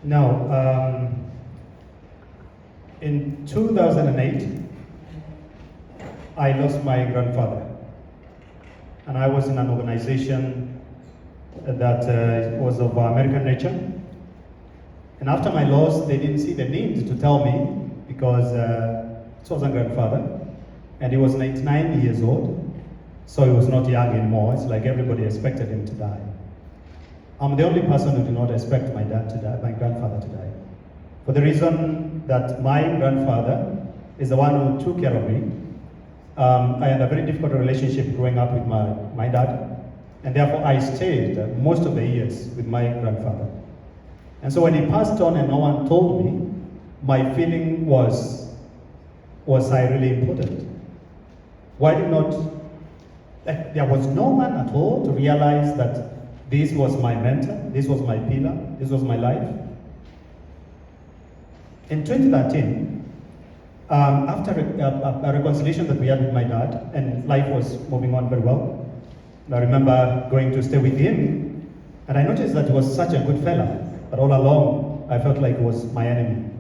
Now, in 2008, I lost my grandfather. And I was in an organization that was of American nature. And after my loss, they didn't see the need to tell me because it was a grandfather. And he was 99 years old. So he was not young anymore. It's like everybody expected him to die. I'm the only person who did not expect my dad to die, my grandfather to die. For the reason that my grandfather is the one who took care of me. I had a very difficult relationship growing up with my dad, and therefore I stayed most of the years with my grandfather. And so when he passed on and no one told me, my feeling was I really important? Why did not, like, there was no one at all to realize that this was my mentor, this was my pillar, this was my life? In 2013, after a reconciliation that we had with my dad, and life was moving on very well, I remember going to stay with him, and I noticed that he was such a good fella, but all along I felt like he was my enemy.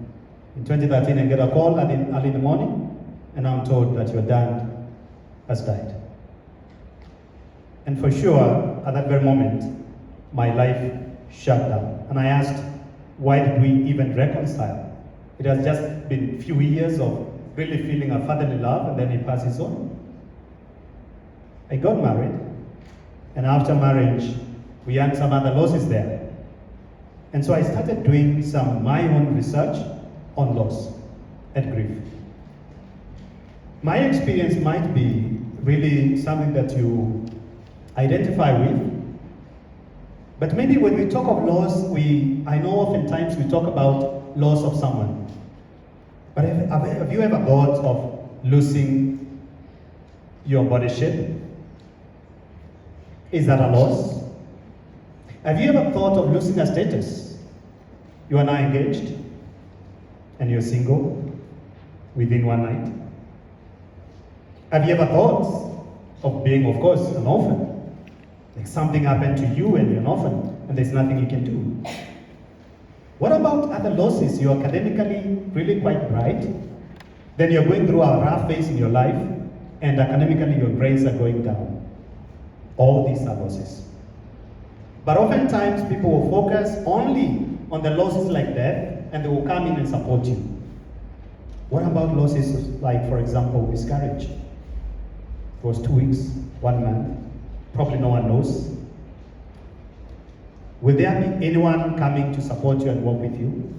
In 2013, I get a call early in the morning, and I'm told that your dad has died. And for sure, at that very moment, my life shut down. And I asked, why did we even reconcile? It has just been a few years of really feeling a fatherly love, and then he passes on. I got married, and after marriage, we had some other losses there. And so I started doing my own research on loss and grief. My experience might be really something that you identify with, but maybe when we talk of loss, I know oftentimes we talk about loss of someone. But have you ever thought of losing your body shape? Is that a loss? Have you ever thought of losing a status? You are now engaged and you're single within one night. Have you ever thought of being, of course, an orphan? Like something happened to you and you're an orphan and there's nothing you can do. What about other losses? You're academically really quite bright, then you're going through a rough phase in your life, and academically your grades are going down. All these are losses. But oftentimes people will focus only on the losses like death, and they will come in and support you. What about losses like, for example, miscarriage? It was 2 weeks, 1 month, probably no one knows. Will there be anyone coming to support you and work with you?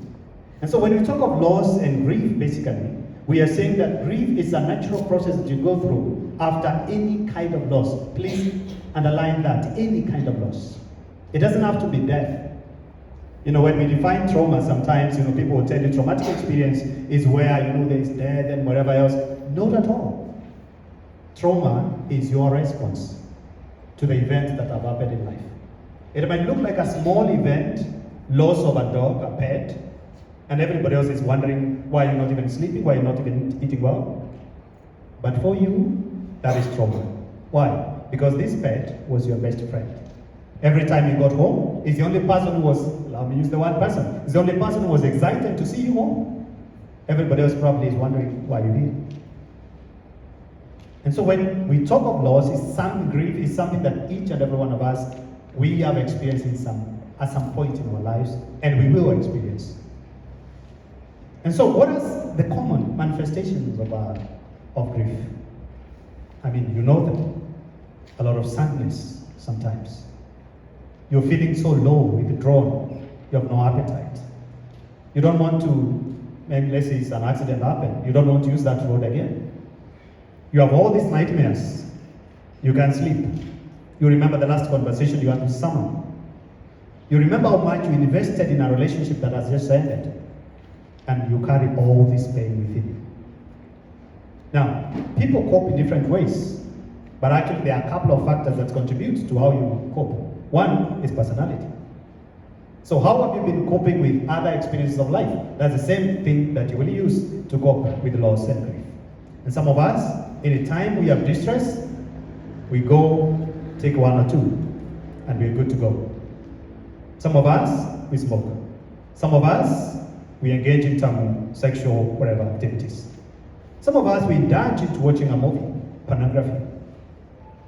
And so when we talk of loss and grief, basically, we are saying that grief is a natural process that you go through after any kind of loss. Please underline that, any kind of loss. It doesn't have to be death. You know, when we define trauma, sometimes, people will tell you traumatic experience is where, there is death and whatever else. Not at all. Trauma is your response to the event that have happened in life. It might look like a small event, loss of a dog, a pet, and everybody else is wondering why you're not even sleeping, why you're not even eating well. But for you, that is trauma. Why? Because this pet was your best friend. Every time you got home, he's the only person who was, allow me to use the word person, he's the only person who was excited to see you home. Everybody else probably is wondering why you did. And so when we talk of loss, grief is something that each and every one of us we have experienced at some point in our lives, and we will experience. And so what are the common manifestations of grief? I mean, you know them. A lot of sadness sometimes. You're feeling so low, withdrawn, you have no appetite. You don't want to, maybe let's say it's an accident happened, you don't want to use that road again. You have all these nightmares. You can't sleep. You remember the last conversation you had with someone. You remember how much you invested in a relationship that has just ended. And you carry all this pain within you. Now, people cope in different ways. But actually there are a couple of factors that contribute to how you cope. One is personality. So how have you been coping with other experiences of life? That's the same thing that you will use to cope with loss and grief. And some of us, any time we have distress, we go take 1 or 2, and we're good to go. Some of us, we smoke. Some of us, we engage in some sexual whatever activities. Some of us, we indulge into watching a movie, pornography.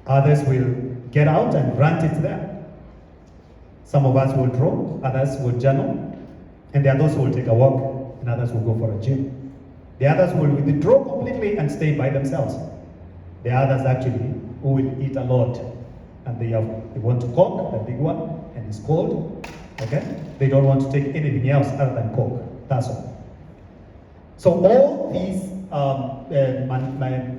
Others will get out and rant it there. Some of us will draw, others will journal, and there are those who will take a walk, and others will go for a gym. The others will withdraw completely and stay by themselves. The others actually who will eat a lot, and they want to Coke, the big one, and it's cold. Okay? They don't want to take anything else other than Coke. That's all. So all these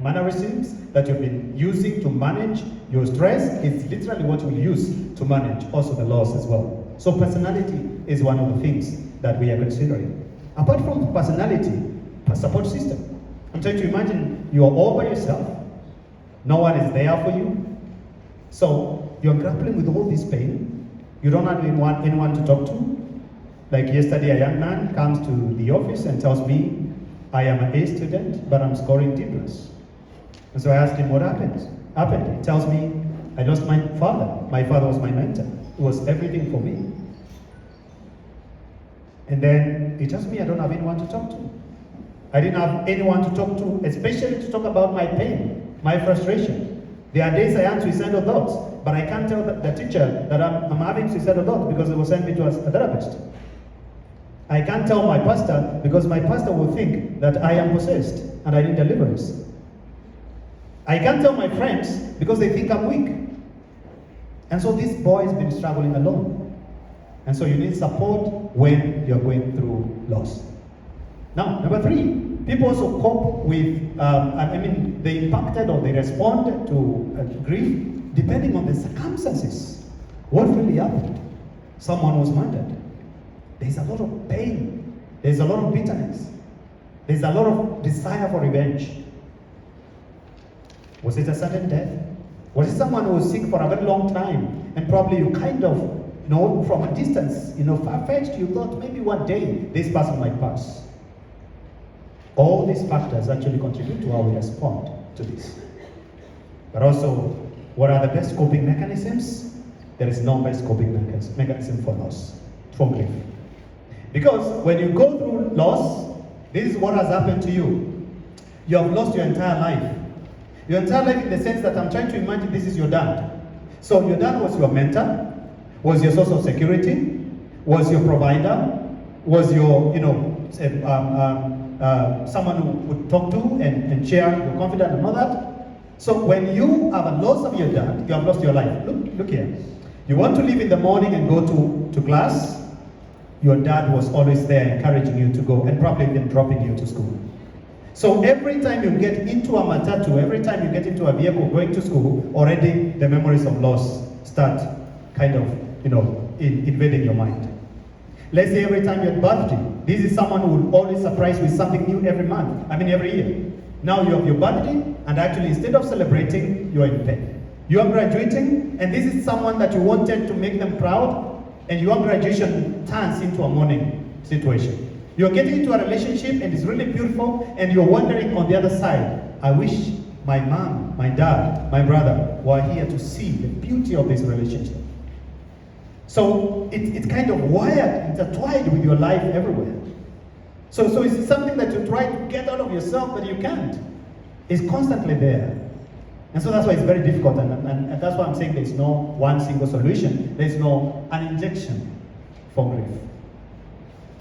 mannerisms that you've been using to manage your stress is literally what we'll use to manage also the loss as well. So personality is one of the things that we are considering. Apart from personality, a support system. I'm trying to imagine you're all by yourself. No one is there for you. So you're grappling with all this pain. You don't have anyone to talk to. Like yesterday, a young man comes to the office and tells me, I am an A student, but I'm scoring D+. And so I asked him what happened. He tells me, I lost my father. My father was my mentor. He was everything for me. And then he tells me I don't have anyone to talk to. I didn't have anyone to talk to, especially to talk about my pain, my frustration. There are days I have suicidal thoughts, but I can't tell the teacher that I'm having suicidal thoughts because they will send me to a therapist. I can't tell my pastor because my pastor will think that I am possessed and I need deliverance. I can't tell my friends because they think I'm weak. And so this boy has been struggling alone. And so you need support when you're going through loss. Now, number 3, people also cope with, they impacted or they respond to grief depending on the circumstances. What really happened? Someone was murdered. There's a lot of pain. There's a lot of bitterness. There's a lot of desire for revenge. Was it a sudden death? Was it someone who was sick for a very long time and probably you kind of, from a distance, far-fetched, you thought maybe one day this person might pass. All these factors actually contribute to how we respond to this. But also, what are the best coping mechanisms? There is no best coping mechanism for loss, for grief. Because when you go through loss, this is what has happened to you. You have lost your entire life. Your entire life in the sense that I'm trying to imagine this is your dad. So your dad was your mentor, was your source of security, was your provider, was your, someone who would talk to and share your confidence and all that. So when you have a loss of your dad, you have lost your life. Look here. You want to leave in the morning and go to class, your dad was always there encouraging you to go and probably even dropping you to school. So every time you get into a matatu, every time you get into a vehicle going to school, already the memories of loss start kind of, invading your mind. Let's say every time you're birthday, this is someone who will always surprise with something new every year. Now you have your birthday, and actually instead of celebrating, you are in pain. You are graduating, and this is someone that you wanted to make them proud, and your graduation turns into a mourning situation. You're getting into a relationship, and it's really beautiful, and you're wondering on the other side, I wish my mom, my dad, my brother were here to see the beauty of this relationship. So it's kind of wired, intertwined with your life everywhere. So it's something that you try to get out of yourself, but you can't. It's constantly there. And so that's why it's very difficult, and that's why I'm saying there's no one single solution. There's no an injection for grief.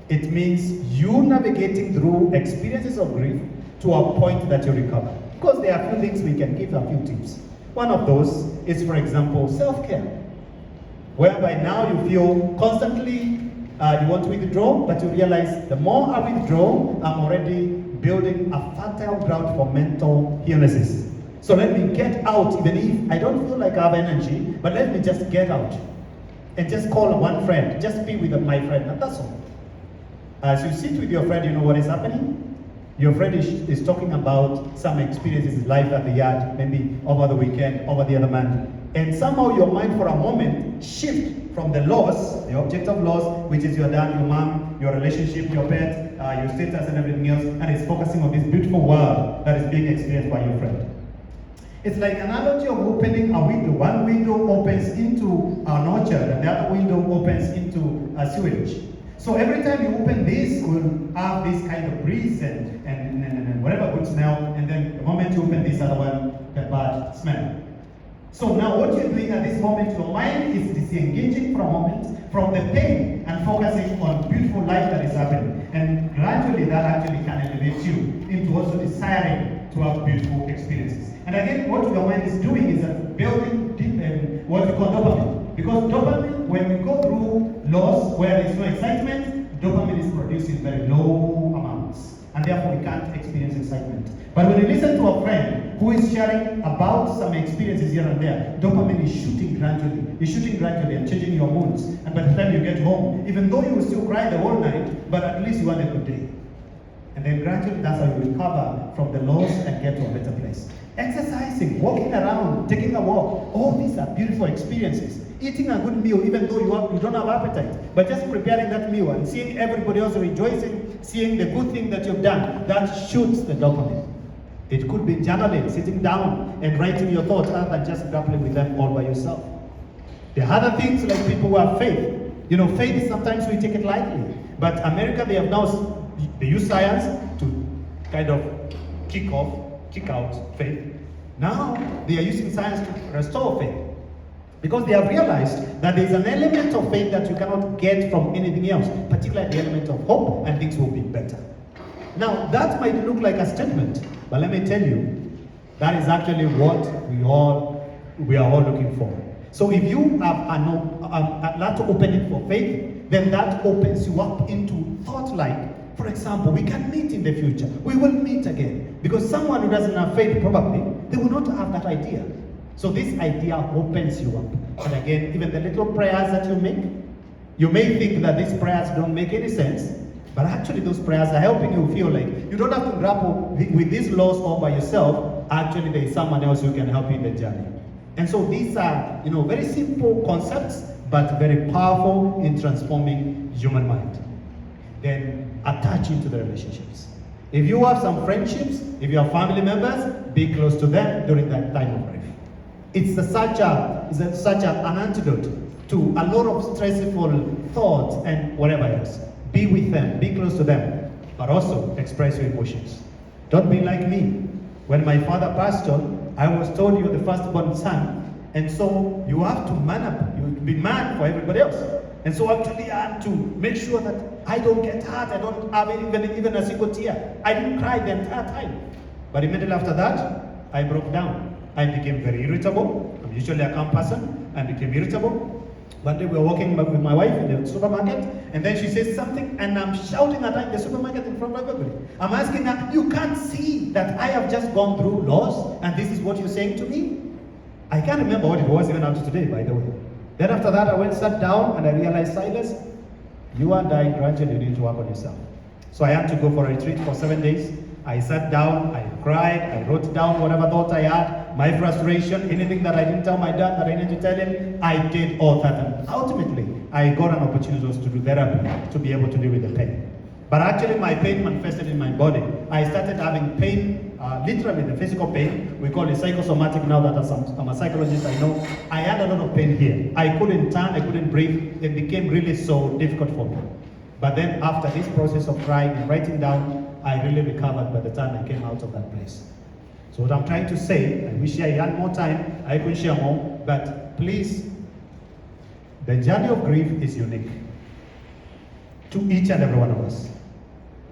It means you navigating through experiences of grief to a point that you recover. Of course, there are a few things we can give, a few tips. One of those is, for example, self-care. Whereby now you feel constantly you want to withdraw, but you realize the more I withdraw, I'm already building a fertile ground for mental illnesses. So let me get out, even if I don't feel like I have energy, but let me just get out and just call one friend, just be with my friend, and that's all. As you sit with your friend, you know what is happening? Your friend is talking about some experiences in life that they had, maybe over the weekend, over the other month. And somehow your mind for a moment shifts from the loss, the object of loss, which is your dad, your mom, your relationship, your pet, your status and everything else, and it's focusing on this beautiful world that is being experienced by your friend. It's like an analogy of opening a window. One window opens into an orchard and the other window opens into a sewage. So every time you open this, will have this kind of breeze and whatever good smell, and then the moment you open this other one, the bad smell. So now what you're doing at this moment, your mind is disengaging for a moment from the pain and focusing on beautiful life that is happening. And gradually that actually can elevate you into also desiring to have beautiful experiences. And again, what your mind is doing is building what we call dopamine. Because dopamine, when we go through loss where there is no excitement, dopamine is produced in very low amounts. And therefore we can't experience excitement. But when you listen to a friend who is sharing about some experiences here and there, dopamine is shooting gradually. It's shooting gradually and changing your moods. And by the time you get home, even though you will still cry the whole night, but at least you had a good day. And then gradually that's how you recover from the loss and get to a better place. Exercising, walking around, taking a walk, all these are beautiful experiences. Eating a good meal, even though you don't have appetite, but just preparing that meal and seeing everybody else rejoicing, seeing the good thing that you've done, that shoots the dopamine. It could be journaling, sitting down and writing your thoughts rather than just grappling with them all by yourself. There are other things like people who have faith. You know, faith is sometimes we take it lightly, but America, they have now, they use science to kind of kick out faith. Now they are using science to restore faith. Because they have realized that there is an element of faith that you cannot get from anything else, particularly the element of hope, and things will be better. Now, that might look like a statement, but let me tell you, that is actually what we are all looking for. So if you have that opening for faith, then that opens you up into thought like, for example, we can meet in the future. We will meet again. Because someone who doesn't have faith, probably, they will not have that idea. So this idea opens you up. And again, even the little prayers that you may think that these prayers don't make any sense, but actually those prayers are helping you feel like you don't have to grapple with this loss all by yourself. Actually, there is someone else who can help you in the journey. And so these are, very simple concepts, but very powerful in transforming human mind. Then attach into the relationships. If you have some friendships, if you have family members, be close to them during that time of grief. It's such an antidote to a lot of stressful thoughts and whatever else. Be with them, be close to them, but also express your emotions. Don't be like me. When my father passed on, I was told you're the firstborn son, and so you have to man up, you be man for everybody else. And so actually I had to make sure that I don't get hurt, I don't have even a single tear. I didn't cry the entire time. But immediately after that, I broke down. I became very irritable. I'm usually a calm person. I became irritable. One day we were walking with my wife in the supermarket, and then she says something, and I'm shouting at her in the supermarket in front of everybody. I'm asking her, you can't see that I have just gone through loss, and this is what you're saying to me? I can't remember what it was even up to today, by the way. Then after that, I sat down, and I realized, Silas, you are dying gradually, you need to work on yourself. So I had to go for a retreat for 7 days. I sat down, I cried, I wrote down whatever thoughts I had, my frustration, anything that I didn't tell my dad that I needed to tell him, I did all that. And ultimately, I got an opportunity to do therapy to be able to deal with the pain. But actually, my pain manifested in my body. I started having pain, literally the physical pain. We call it psychosomatic now that I'm a psychologist, I know. I had a lot of pain here. I couldn't turn, I couldn't breathe. It became really so difficult for me. But then after this process of crying and writing down, I really recovered by the time I came out of that place. So what I'm trying to say, I wish I had more time, I could share more, but please, the journey of grief is unique to each and every one of us.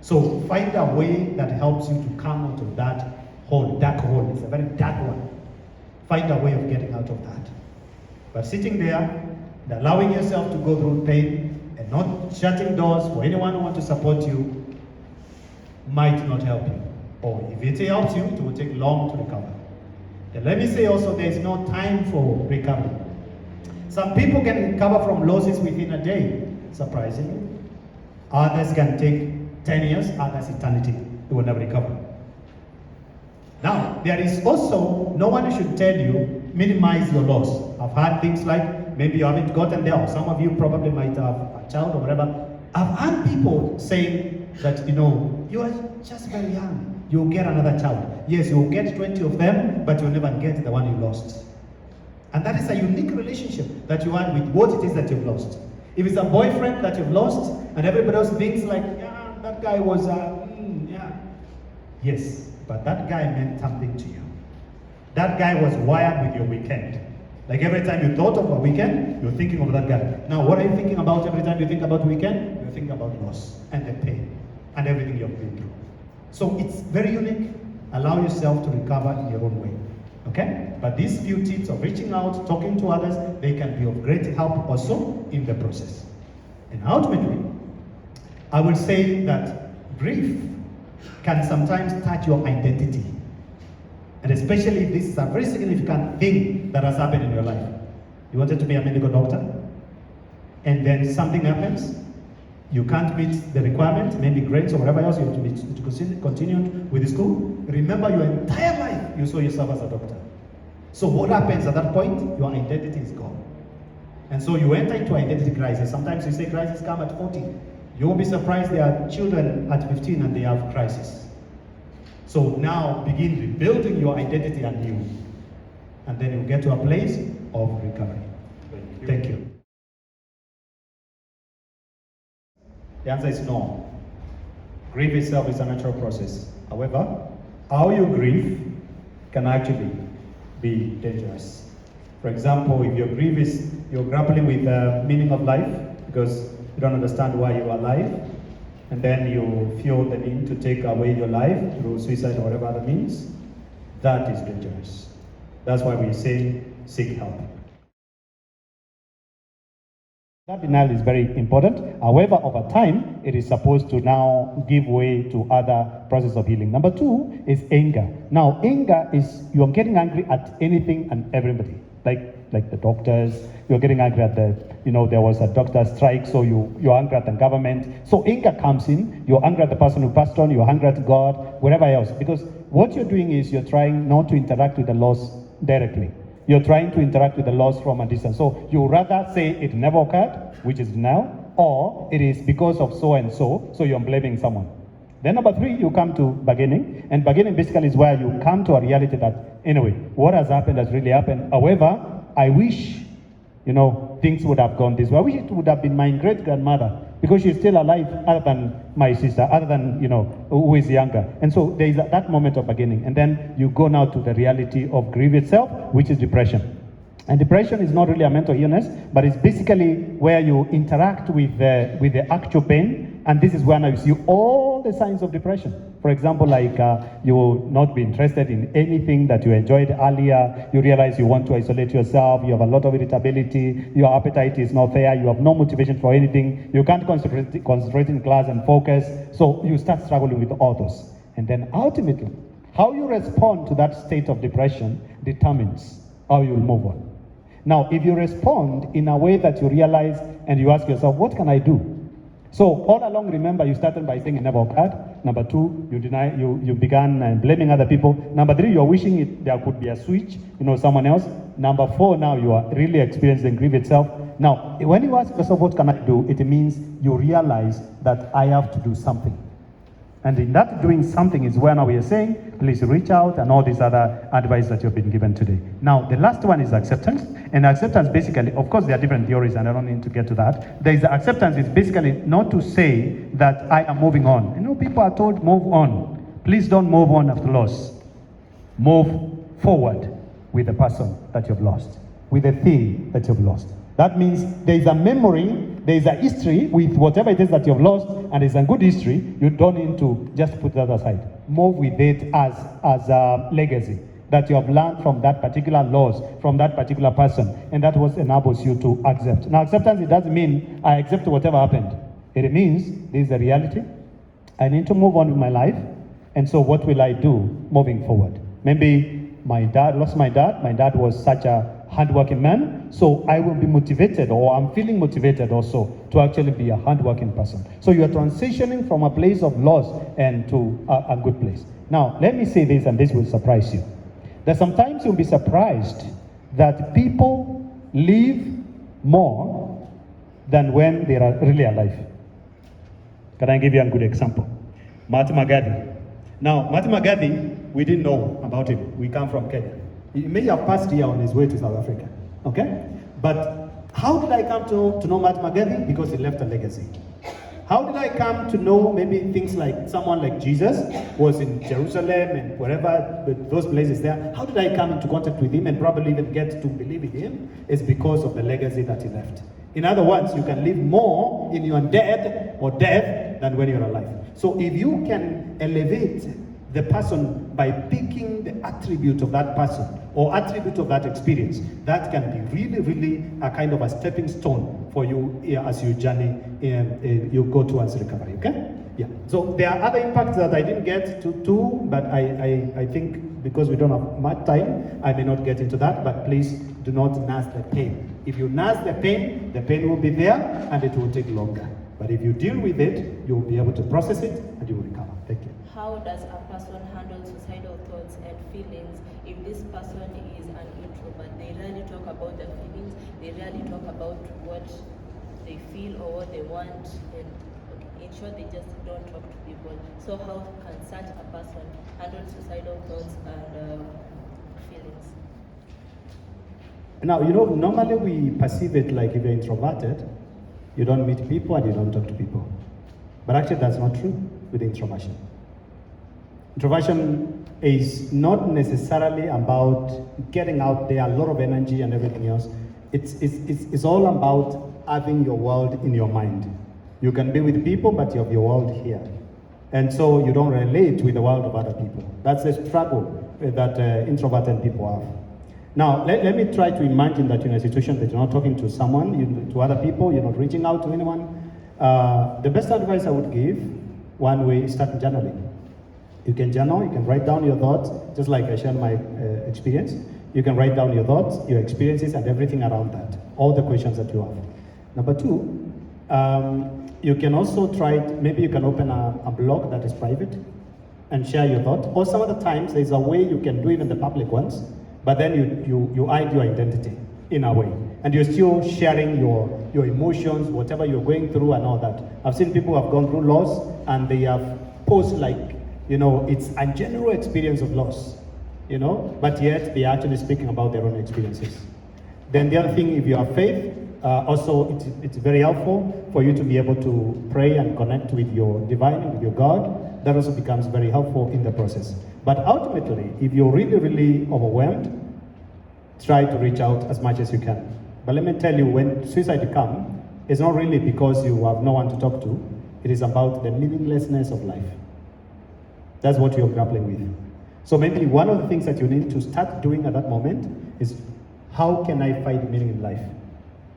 So find a way that helps you to come out of that hole, dark hole. It's a very dark one. Find a way of getting out of that. But sitting there and allowing yourself to go through pain and not shutting doors for anyone who wants to support you might not help you. Or if it helps you, it will take long to recover. And let me say also, there is no time for recovery. Some people can recover from losses within a day, surprisingly. Others can take 10 years, others eternity. They will never recover. Now, there is also no one who should tell you, minimize your loss. I've heard things like, maybe you haven't gotten there, or some of you probably might have a child or whatever. I've heard people saying that, you are just very young. You'll get another child. Yes, you'll get 20 of them, but you'll never get the one you lost. And that is a unique relationship that you had with what it is that you've lost. If it's a boyfriend that you've lost and everybody else thinks like, yeah, that guy was, yeah. Yes, but that guy meant something to you. That guy was wired with your weekend. Like every time you thought of a weekend, you're thinking of that guy. Now, what are you thinking about every time you think about weekend? You're thinking about loss and the pain and everything you've been through. So it's very unique. Allow yourself to recover in your own way. Okay? But these few tips of reaching out, talking to others, they can be of great help also in the process. And ultimately, I will say that grief can sometimes touch your identity. And especially if this is a very significant thing that has happened in your life. You wanted to be a medical doctor, and then something happens, you can't meet the requirement, maybe grades or whatever else, you have to continue with the school. Remember, your entire life you saw yourself as a doctor. So what happens at that point? Your identity is gone. And so you enter into identity crisis. Sometimes you say crisis come at 40. You won't be surprised there are children at 15 and they have crisis. So now begin rebuilding your identity anew. And then you get to a place of recovery. Thank you. The answer is no. Grief itself is a natural process. However, how you grieve can actually be dangerous. For example, if your grief is you're grappling with the meaning of life because you don't understand why you are alive, and then you feel the need to take away your life through suicide or whatever other means, that is dangerous. That's why we say seek help. That denial is very important. However, over time, it is supposed to now give way to other processes of healing. Number two is anger. Now, anger is you're getting angry at anything and everybody. Like the doctors, you're getting angry at there was a doctor strike, so you're angry at the government. So anger comes in, you're angry at the person who passed on, you're angry at God, whatever else. Because what you're doing is you're trying not to interact with the loss directly. You're trying to interact with the loss from a distance. So you rather say it never occurred, which is denial, or it is because of so and so you're blaming someone. Then number three, you come to bargaining. And bargaining basically is where you come to a reality that, anyway, what has happened has really happened. However, I wish, things would have gone this way. I wish it would have been my great-grandmother, because she's still alive, other than my sister, other than, who is younger. And so there is that moment of bargaining. And then you go now to the reality of grief itself, which is depression. And depression is not really a mental illness, but it's basically where you interact with the actual pain. And this is where now you see all the signs of depression. For example, like you will not be interested in anything that you enjoyed earlier. You realize you want to isolate yourself. You have a lot of irritability. Your appetite is not there. You have no motivation for anything. You can't concentrate in class and focus. So you start struggling with all those. And then ultimately, how you respond to that state of depression determines how you'll move on. Now, if you respond in a way that you realize and you ask yourself, what can I do? So all along, remember, you started by saying it never occurred. Number two, you began blaming other people. Number three, you're wishing there could be a switch, someone else. Number four, now you are really experiencing grief itself. Now, when you ask yourself, what can I do? It means you realize that I have to do something. And in that doing something is where now we are saying, please reach out and all these other advice that you've been given today. Now, the last one is acceptance. And acceptance basically, of course, there are different theories and I don't need to get to that. There is acceptance is basically not to say that I am moving on. People are told move on. Please don't move on after loss. Move forward with the person that you've lost, with the thing that you've lost. That means there is a memory, there is a history with whatever it is that you've lost, and it's a good history. You don't need to just put that aside. Move with it as a legacy that you have learned from that particular loss, from that particular person, and that what enables you to accept. Now, acceptance, it doesn't mean I accept whatever happened. It means this is a reality. I need to move on with my life, and so what will I do moving forward? Maybe my dad lost my dad. My dad was such a hardworking man, so I will be motivated, or I'm feeling motivated also to actually be a hardworking person. So you are transitioning from a place of loss and to a good place. Now, let me say this, and this will surprise you. That sometimes you'll be surprised that people live more than when they are really alive. Can I give you a good example? Mahatma Gandhi. Now, Mahatma Gandhi, we didn't know about him. We come from Kenya. He may have passed here on his way to South Africa, okay? But How did I come to know Mahatma Gandhi? Because he left a legacy. How did I come to know maybe things like someone like Jesus was in Jerusalem and wherever, those places there? How did I come into contact with him and probably even get to believe in him? It's because of the legacy that he left. In other words, you can live more in your death than when you're alive. So if you can elevate the person by picking the attribute of that person or attribute of that experience, that can be really, really a kind of a stepping stone for you as you journey, you go towards recovery, okay? Yeah. So there are other impacts that I didn't get to, but I think because we don't have much time, I may not get into that, but please do not nurse the pain. If you nurse the pain will be there and it will take longer. But if you deal with it, you will be able to process it and you will recover. Thank you. How does a person handle suicidal thoughts and feelings if this person is an introvert? They rarely talk about their feelings, they rarely talk about what they feel or what they want, and in short, they just don't talk to people. So how can such a person handle suicidal thoughts and feelings? Now, normally we perceive it like if you're introverted, you don't meet people and you don't talk to people. But actually that's not true with introversion. Introversion is not necessarily about getting out there, a lot of energy and everything else. It's all about having your world in your mind. You can be with people, but you have your world here. And so you don't relate with the world of other people. That's the struggle that introverted people have. Now, let me try to imagine that you're in a situation that you're not talking to someone, to other people, you're not reaching out to anyone. The best advice I would give, one way is start journaling. You can journal, you can write down your thoughts, just like I shared my experience. You can write down your thoughts, your experiences, and everything around that, all the questions that you have. Number two, you can also try, maybe you can open a blog that is private and share your thoughts. Or some other times, there's a way you can do even the public ones, but then you hide your identity in a way. And you're still sharing your emotions, whatever you're going through and all that. I've seen people who have gone through loss and they have posted like, it's a general experience of loss, but yet they're actually speaking about their own experiences. Then the other thing, if you have faith, also it's very helpful for you to be able to pray and connect with your divine, with your God. That also becomes very helpful in the process. But ultimately, if you're really, really overwhelmed, try to reach out as much as you can. But let me tell you, when suicide comes, it's not really because you have no one to talk to. It is about the meaninglessness of life. That's what you're grappling with. So maybe one of the things that you need to start doing at that moment is, how can I find meaning in life?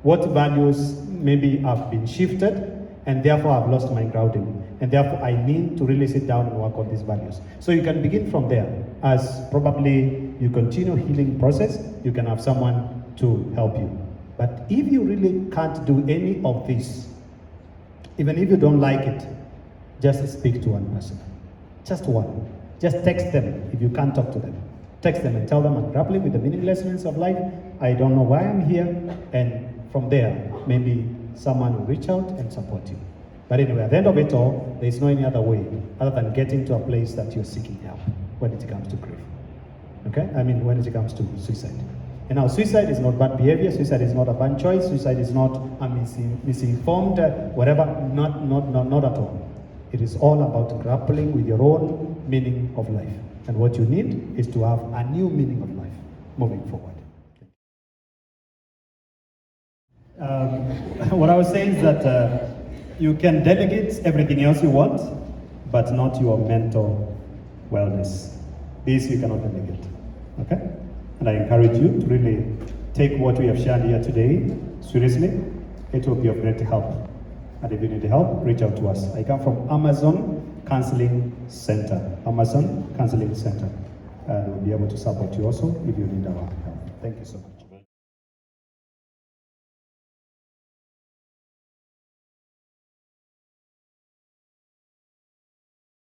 What values maybe have been shifted and therefore I've lost my grounding, and therefore I need to really sit down and work on these values. So you can begin from there. As probably you continue healing process, you can have someone to help you. But if you really can't do any of this, even if you don't like it, just speak to one person. Just one. Just text them if you can't talk to them. Text them and tell them, I'm grappling with the meaninglessness of life. I don't know why I'm here. And from there, maybe someone will reach out and support you. But anyway, at the end of it all, there is no any other way other than getting to a place that you're seeking help when it comes to grief. Okay? when it comes to suicide. And now, suicide is not bad behavior. Suicide is not a bad choice. Suicide is not a misinformed, whatever. Not at all. It is all about grappling with your own meaning of life. And what you need is to have a new meaning of life moving forward. What I was saying is that you can delegate everything else you want, but not your mental wellness. This you cannot delegate. Okay? And I encourage you to really take what we have shared here today seriously. It will be of great help. And if you need help, reach out to us. I come from Amazon Counseling Center. Amazon Counseling Center. And we'll be able to support you also if you need our help. Thank you so much.